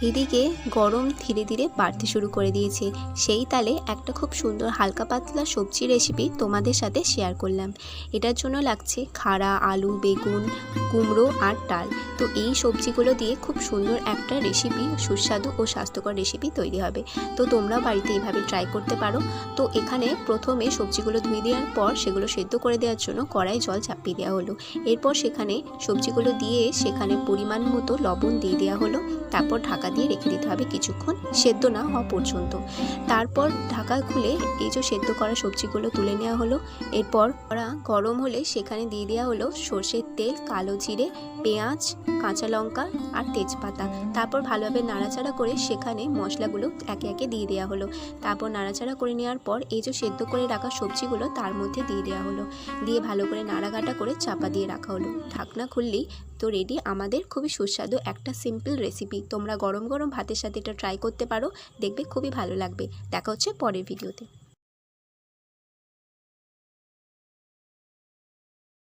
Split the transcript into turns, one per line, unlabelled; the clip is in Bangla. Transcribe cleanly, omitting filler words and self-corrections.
এদিকে গরম ধীরে ধীরে বাড়তে শুরু করে দিয়েছে। সেই তালে একটা খুব সুন্দর হালকা পাতলা সবজি রেসিপি তোমাদের সাথে শেয়ার করলাম। এটার জন্য লাগছে খাড়া আলু, বেগুন, কুমড়ো আর ডাল। তো এই সবজিগুলো দিয়ে খুব সুন্দর একটা রেসিপি, সুস্বাদু ও স্বাস্থ্যকর রেসিপি তৈরি হবে। তো তোমরাও বাড়িতে এইভাবে ট্রাই করতে পারো। তো এখানে প্রথমে সবজিগুলো ধুয়ে দেওয়ার পর সেগুলো সেদ্ধ করে দেওয়ার জন্য কড়াই জল চাপিয়ে দেওয়া হলো। এরপর সেখানে সবজিগুলো দিয়ে সেখানে পরিমাণ মতো লবণ দিয়ে দেওয়া হলো। তারপর ঢাকা দিয়ে রেখে দিতে হবে কিছুক্ষণ, সেদ্ধ না হওয়া পর্যন্ত। তারপর ঢাকা খুলে এই যে সেদ্ধ করা সবজিগুলো তুলে নেওয়া হলো। এরপর কড়া গরম হলে সেখানে দিয়ে দেওয়া হলো সর্ষের তেল, কালো জিরে, পেঁয়াজ, কাঁচা লঙ্কা আর তেজপাতা। তারপর ভালোভাবে নাড়াচাড়া করে সেখানে মশলাগুলো একে একে দিয়ে দেওয়া হলো। তারপর নাড়াচাড়া করে নেওয়ার পর এই যে সেদ্ধ করে রাখা সবজিগুলো তার মধ্যে দিয়ে দেওয়া হলো। দিয়ে ভালো করে নাড়াঘাটা করে চাপা দিয়ে রাখা হলো। ঢাকনা খুললেই তো রেডি আমাদের খুবই সুস্বাদু একটা সিম্পল রেসিপি। তোমরা গরম গরম ভাতের সাথে এটা ট্রাই করতে পারো, দেখবে খুবই ভালো লাগবে। দেখা হচ্ছে পরের ভিডিওতে।